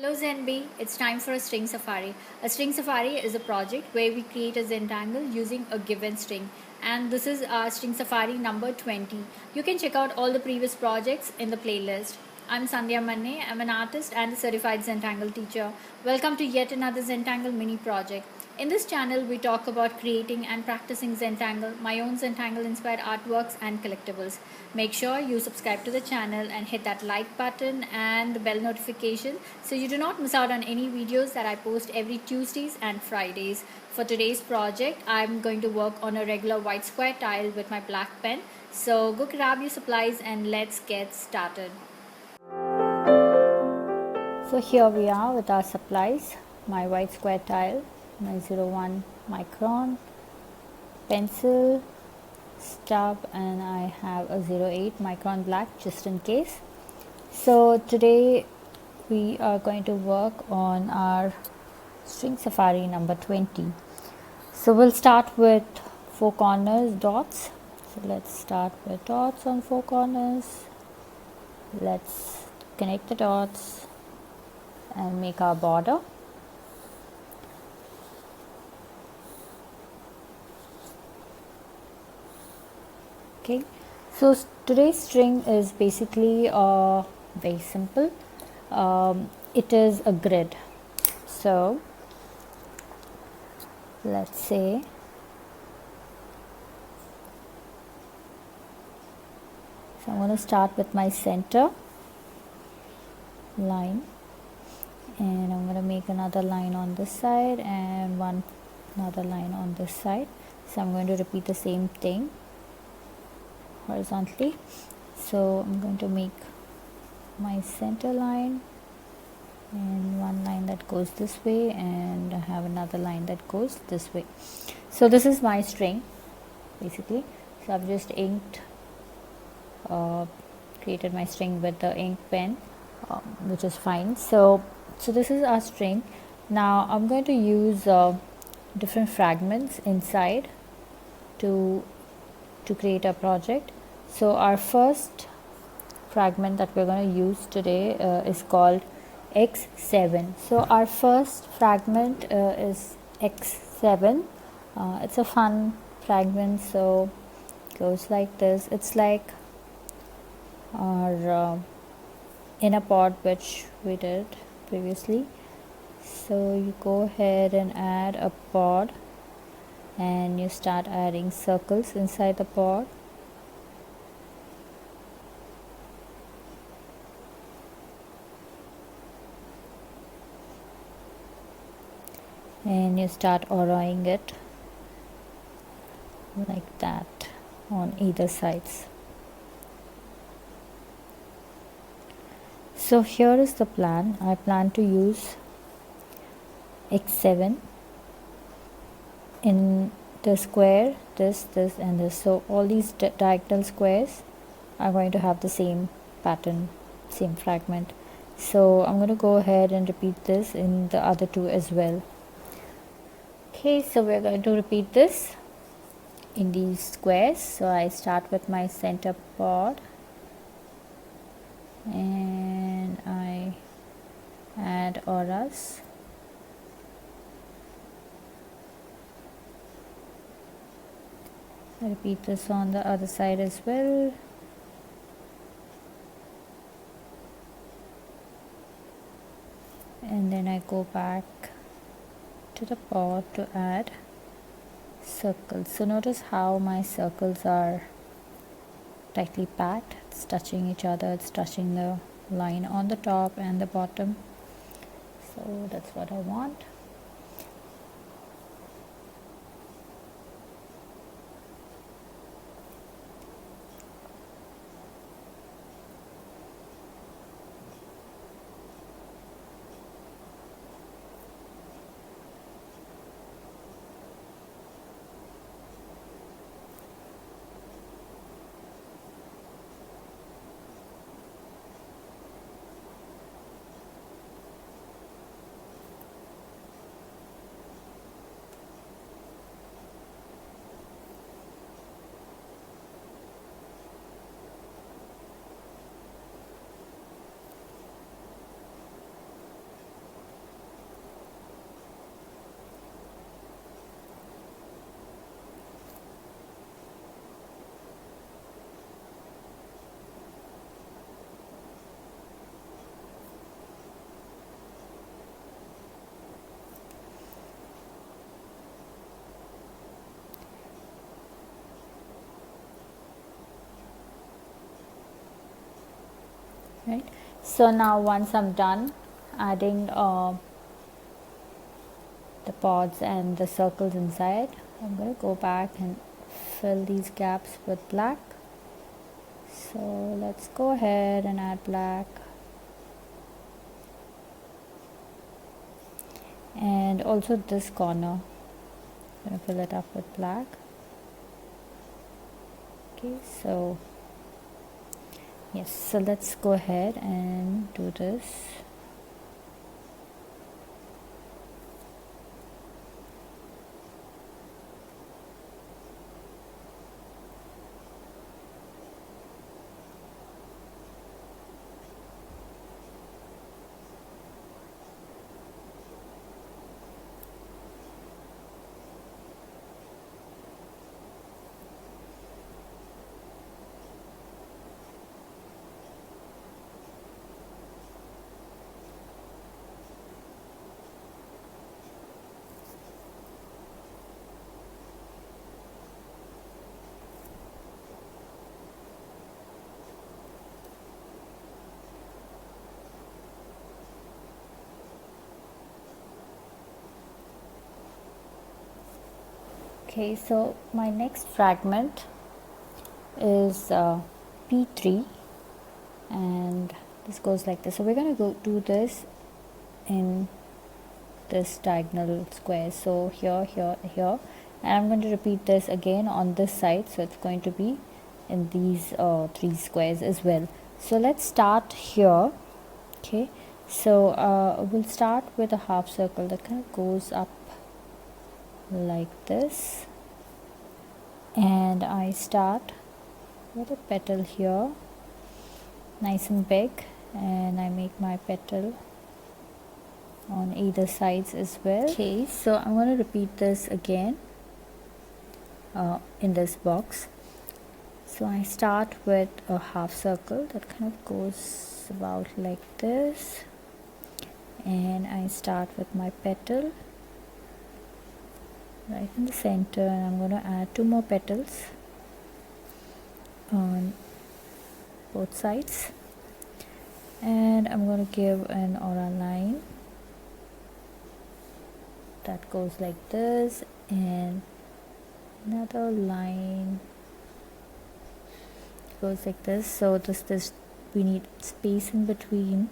Hello ZenB, it's time for a string safari. A string safari is a project where we create a Zentangle using a given string. And this is our string safari number 20. You can check out all the previous projects in the playlist. I'm Sandhya. I'm an artist and a certified Zentangle teacher. Welcome to yet another Zentangle Mini Project. In this channel, we talk about creating and practicing Zentangle, my own Zentangle Inspired artworks and collectibles. Make sure you subscribe to the channel and hit that like button and the bell notification so you do not miss out on any videos that I post every Tuesdays and Fridays. For today's project, I'm going to work on a regular white square tile with my black pen. So go grab your supplies and let's get started. So here we are with our supplies, my white square tile, my 01 micron pencil, stub, and I have a 08 micron black just in case. So today we are going to work on our string safari number 20. So we'll start with 4 corners dots. So let's start with dots on 4 corners. Let's connect the dots and make our border. Okay, so today's string is basically very simple. It is a grid. So let's say I'm going to start with my center line, and I'm going to make another line on this side and another line on this side. So I'm going to repeat the same thing horizontally. So I'm going to make my center line and one line that goes this way, and I have another line that goes this way. So this is my string basically. So I've just inked created my string with the ink pen, which is fine. So this is our string. Now I'm going to use different fragments inside to create a project. So our first fragment that we're going to use today is called X7. So our first fragment is X7. It's a fun fragment, so it goes like this. It's like our inner pod which we did previously. So you go ahead and add a pod and you start adding circles inside the pod. And you start auroing it like that on either sides. So here is the plan. I plan to use X7 in the square, this and this. So all these diagonal squares are going to have the same pattern, same fragment. So I'm going to go ahead and repeat this in the other two as well. Okay, so we're going to repeat this in these squares. So I start with my center pod and I add auras. I repeat this on the other side as well. And then I go back to the pod to add circles. So notice how my circles are tightly packed. It's touching each other. It's touching the line on the top and the bottom. So that's what I want. right? So now once I'm done adding the pods and the circles inside, I'm going to go back and fill these gaps with black. So let's go ahead and add black, and also this corner I'm going to fill it up with black. Okay, so yes, so let's go ahead and do this. Okay, so my next fragment is P3, and this goes like this. So we're going to go do this in this diagonal square. So here, here, here, and I'm going to repeat this again on this side. So it's going to be in these 3 squares as well. So let's start here. Okay, so we'll start with a half circle that kind of goes up like this, and I start with a petal here, nice and big, and I make my petal on either sides as well. Okay, so I'm going to repeat this again in this box. So I start with a half circle that kind of goes about like this, and I start with my petal right in the center, and I'm going to add 2 more petals on both sides, and I'm going to give an aura line that goes like this, and another line goes like this. So this we need space in between,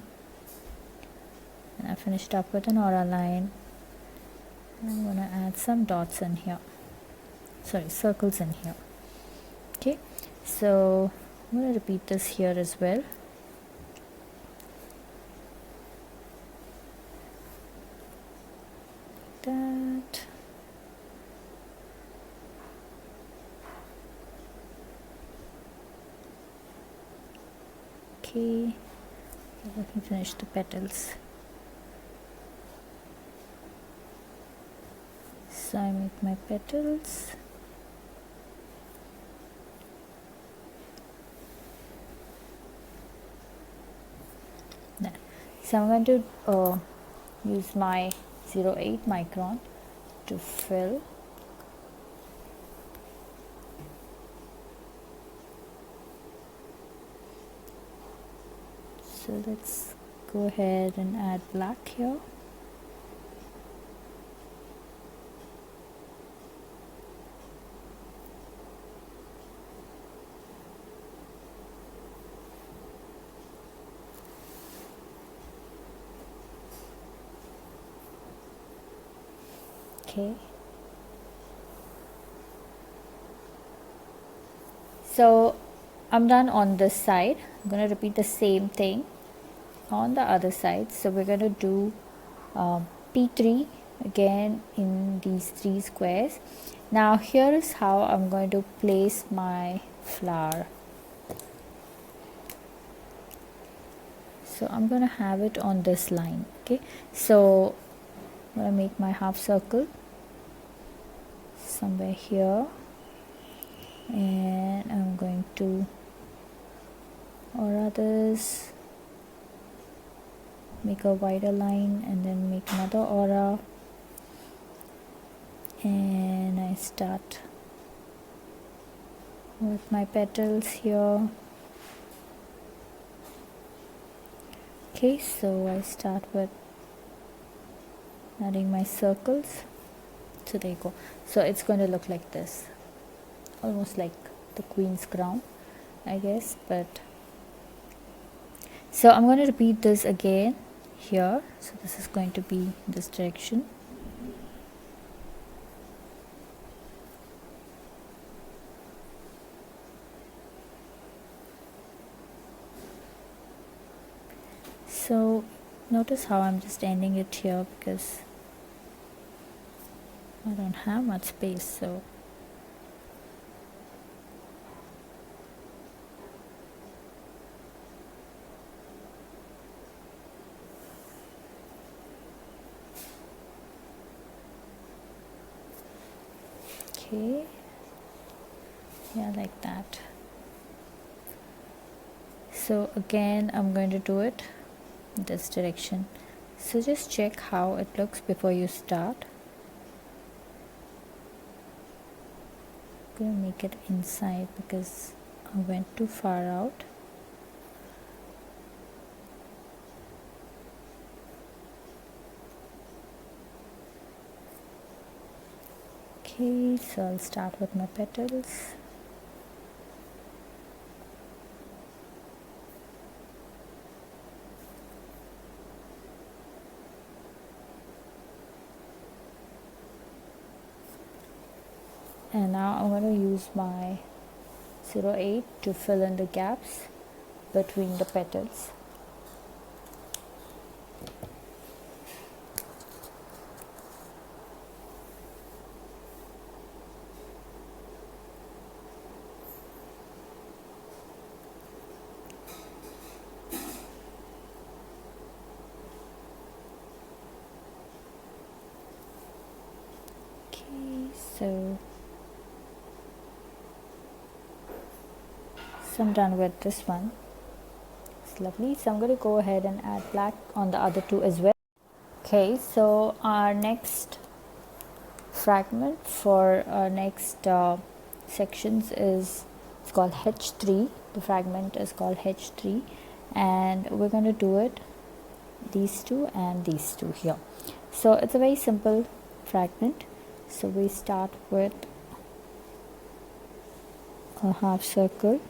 and I finished up with an aura line. I'm going to add some dots in here, sorry, circles in here. Okay, so I'm going to repeat this here as well. That. Okay, let me finish the petals. So I make my petals. There. So I'm going to use my 0.8 micron to fill. So let's go ahead and add black here. Okay, so I'm done on this side. I'm going to repeat the same thing on the other side. So we're going to do P3 again in these 3 squares. Now here is how I'm going to place my flower. So I'm going to have it on this line. Okay, so I'm going to make my half circle somewhere here, and I'm going to aura this, make a wider line, and then make another aura, and I start with my petals here, Okay, so I start with adding my circles. So there you go. So it's going to look like this, almost like the queen's crown, I guess. But so I'm going to repeat this again here. So this is going to be this direction. So notice how I'm just ending it here because I don't have much space. So okay, yeah, like that. So again I'm going to do it in this direction. So just check how it looks before you start. I'm going to make it inside because I went too far out. Okay, so I'll start with my petals. And now I'm going to use my 08 to fill in the gaps between the petals. Okay, so I'm done with this one. It's lovely. So I'm going to go ahead and add black on the other two as well. Okay, so our next fragment for our next sections is, it's called H3. The fragment is called H3, and we're going to do it these two and these two here. So it's a very simple fragment. So we start with a half circle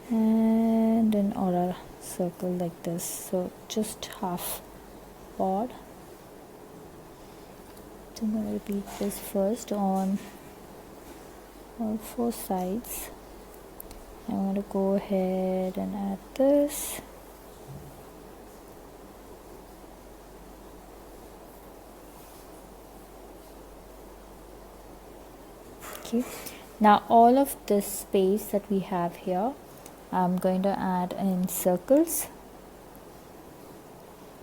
and an aura circle like this. So just half pod. So I'm going to repeat this first on all four sides. I'm going to go ahead and add this. Okay, now all of this space that we have here, I'm going to add in circles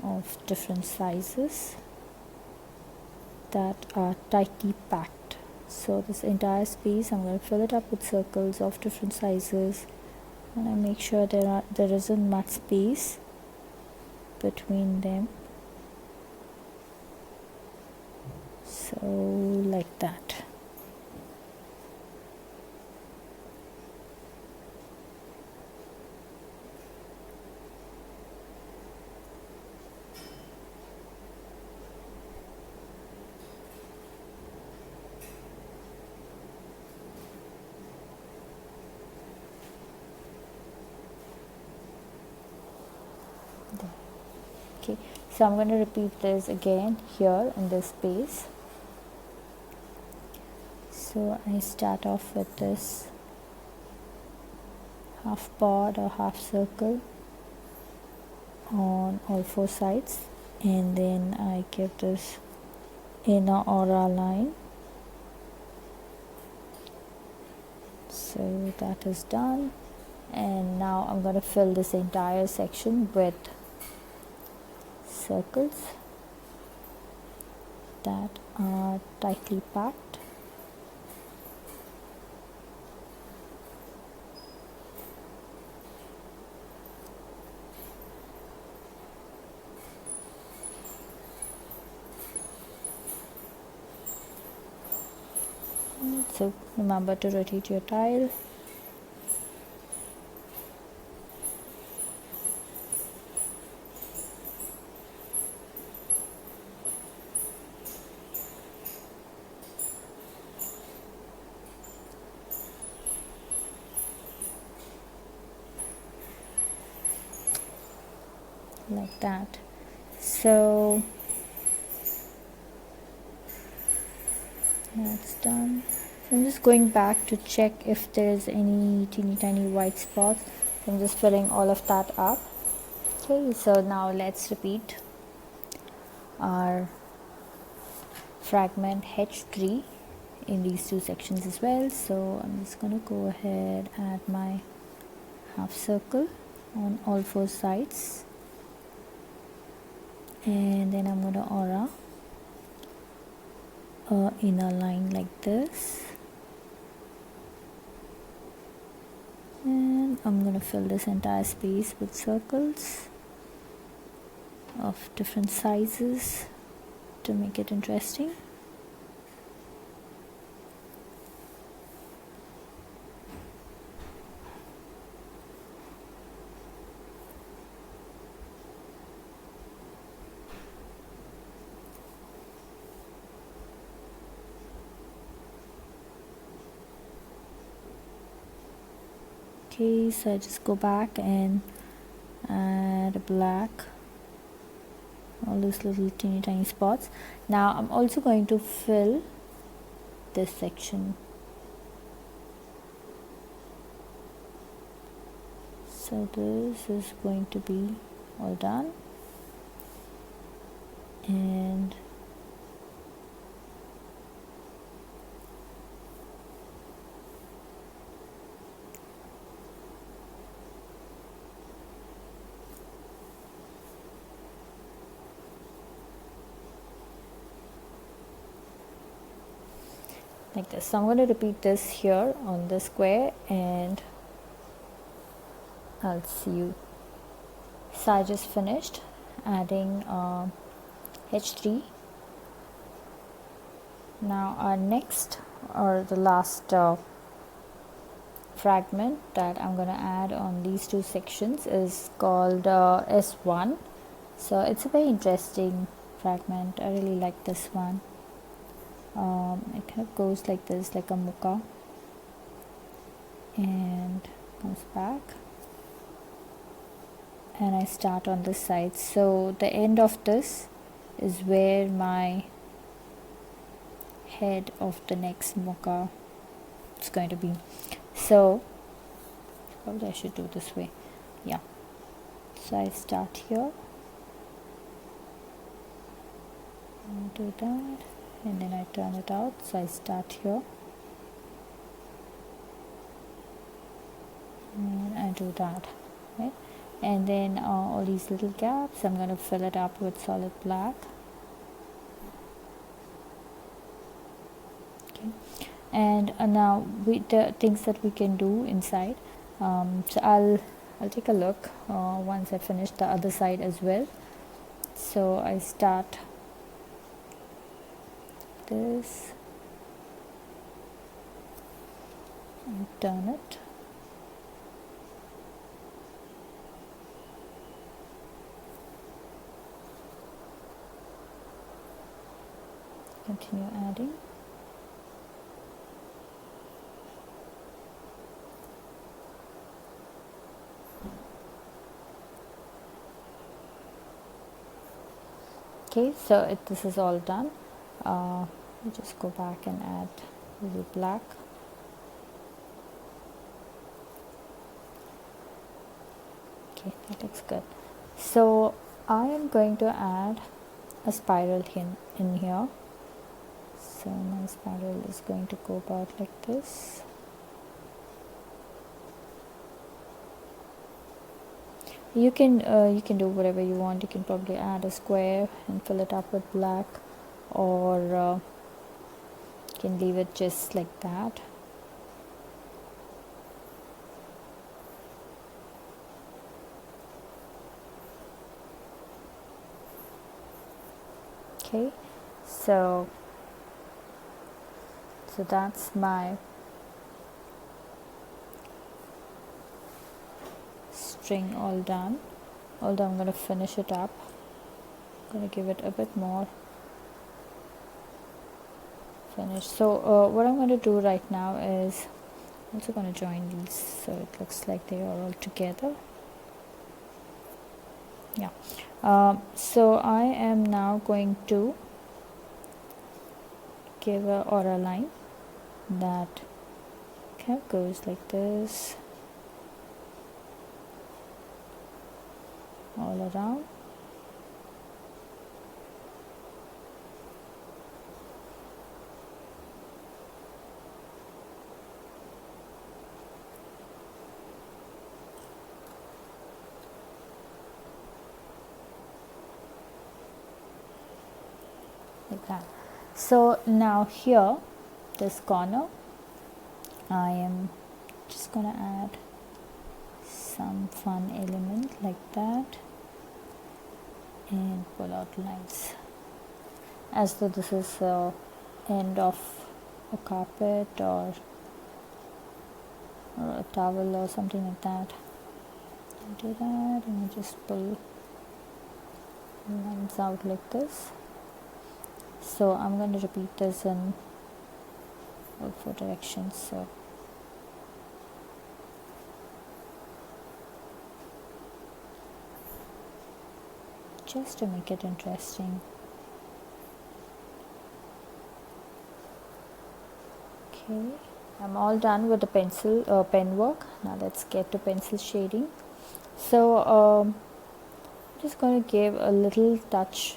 of different sizes that are tightly packed. So this entire space I'm going to fill it up with circles of different sizes, and I make sure there isn't much space between them. So like that. Okay, so I'm going to repeat this again here in this space. So I start off with this half pod or half circle on all four sides, and then I give this inner aura line. So that is done, and now I'm going to fill this entire section with circles that are tightly packed. So remember to rotate your tile. like that. So that's done. So I'm just going back to check if there's any teeny tiny white spots. So I'm just filling all of that up. Okay, so now let's repeat our fragment H3 in these two sections as well. So I'm just going to go ahead, add my half circle on all four sides, and then I'm going to aura in a line like this, and I'm going to fill this entire space with circles of different sizes to make it interesting. Okay, so I just go back and add black, all those little teeny tiny spots. Now I'm also going to fill this section. So this is going to be all done, and like this. So I'm going to repeat this here on the square, and I'll see you. So I just finished adding H3. Now our next, or the last fragment that I'm going to add on these two sections is called S1. So it's a very interesting fragment. I really like this one. It kind of goes like this, like a muka, and comes back, and I start on this side. So the end of this is where my head of the next muka is going to be. So probably I should do this way. Yeah, so I start here and do that, and then I turn it out. So I start here and I do that, right? And then all these little gaps, I'm going to fill it up with solid black. Okay, and now the things that we can do inside. So I'll take a look once I finish the other side as well. So I start this and turn it. Continue adding. Okay, so this is all done. We just go back and add a little black. Okay, that looks good. So I am going to add a spiral in here. So my spiral is going to go about like this. You can do whatever you want. You can probably add a square and fill it up with black, or you can leave it just like that. Okay, so that's my string all done. Although I'm going to finish it up, I'm going to give it a bit more finish. So what I'm going to do right now is I'm also going to join these so it looks like they are all together. Yeah. So I am now going to give a aura line that kind of goes like this all around. Like that. So now here, this corner, I am just gonna add some fun element like that and pull out lines as though this is the end of a carpet or a towel or something like that. I do that and I just pull lines out like this. So I'm going to repeat this in all four directions. So just to make it interesting. Okay, I'm all done with the pen work. Now let's get to pencil shading. So I'm just going to give a little touch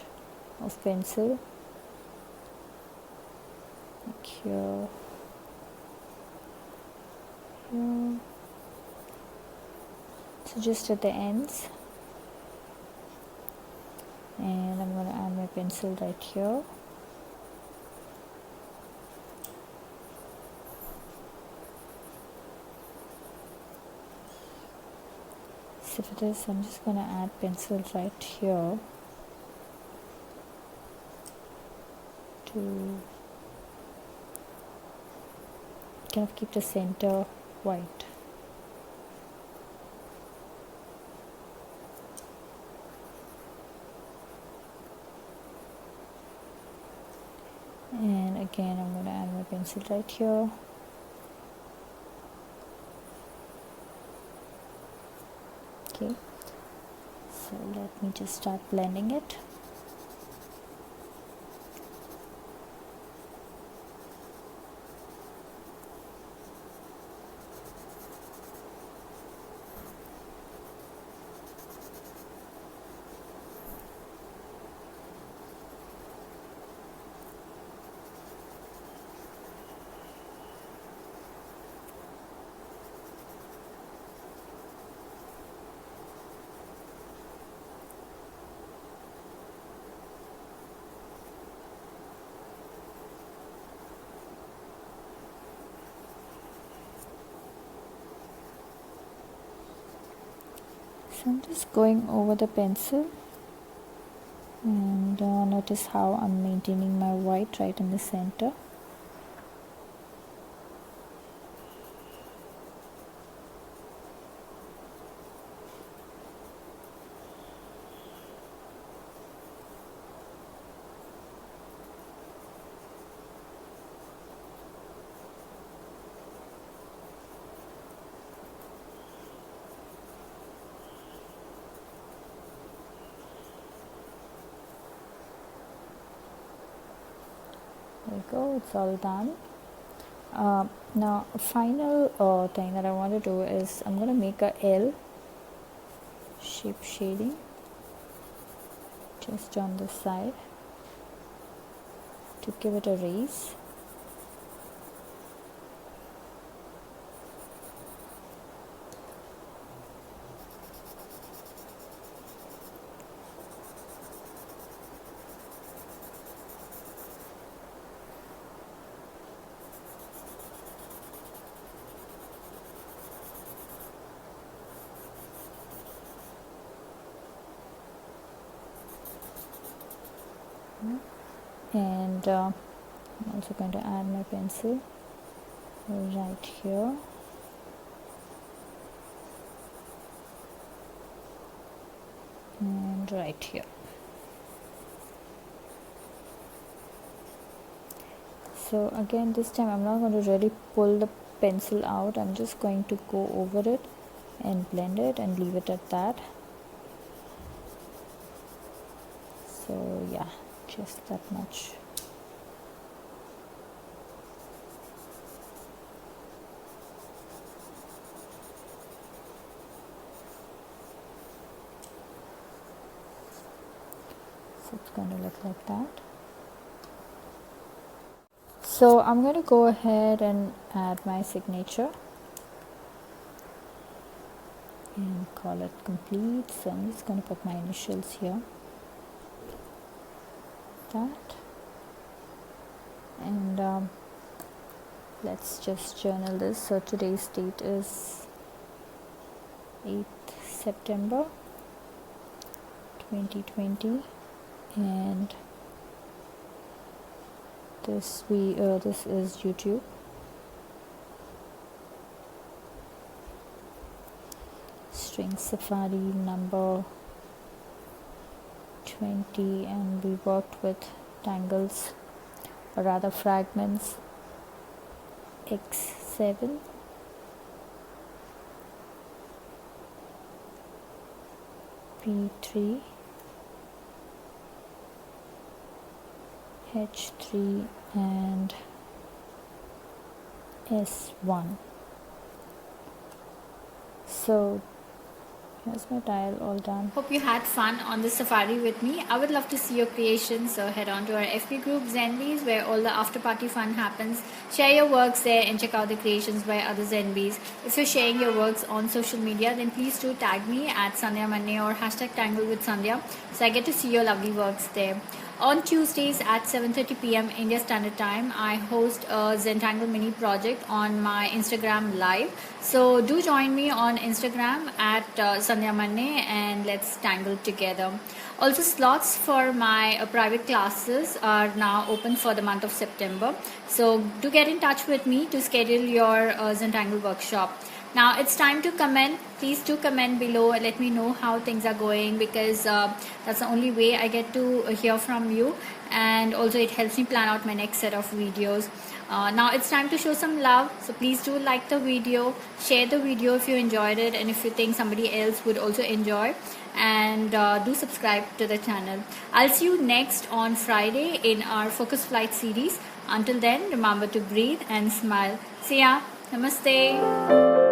of pencil like here, here. So just at the ends, and I'm going to add my pencil right here. So for this I'm just going to add pencil right here to kind of keep the center white. And again I'm going to add my pencil right here. Okay, so let me just start blending it. So I'm just going over the pencil and notice how I'm maintaining my white right in the center. There we go, it's all done. Now a final thing that I want to do is I'm going to make a L shape shading just on the side to give it a raise. And I'm also going to add my pencil right here. And right here. So again this time I'm not going to really pull the pencil out, I'm just going to go over it and blend it and leave it at that. yeah, just that much. So it's going to look like that. So I'm going to go ahead and add my signature and call it complete. So I'm just going to put my initials here, that, and let's just journal this. So today's date is 8th September 2020, and this is YouTube. String Safari number 20, and we worked with tangles, or rather fragments, X7, P3, H3 and S1. So here's my tile all done. Hope you had fun on this safari with me. I would love to see your creations, so head on to our FB group ZenBeez, where all the after party fun happens. Share your works there and check out the creations by other ZenBeez. If you're sharing your works on social media, then please do tag me at Sandhya or hashtag Tangle with Sandhya, so I get to see your lovely works there. On Tuesdays at 7:30 p.m. India Standard Time, I host a Zentangle Mini Project on my Instagram Live. So do join me on Instagram at Sandhya and let's tangle together. Also, slots for my private classes are now open for the month of September. So do get in touch with me to schedule your Zentangle workshop. Now it's time to comment. Please do comment below and let me know how things are going, because that's the only way I get to hear from you, and also it helps me plan out my next set of videos. Now it's time to show some love, so please do like the video, share the video if you enjoyed it, and if you think somebody else would also enjoy, and do subscribe to the channel. I'll see you next on Friday in our Focus Flight series. Until then, remember to breathe and smile. See ya. Namaste.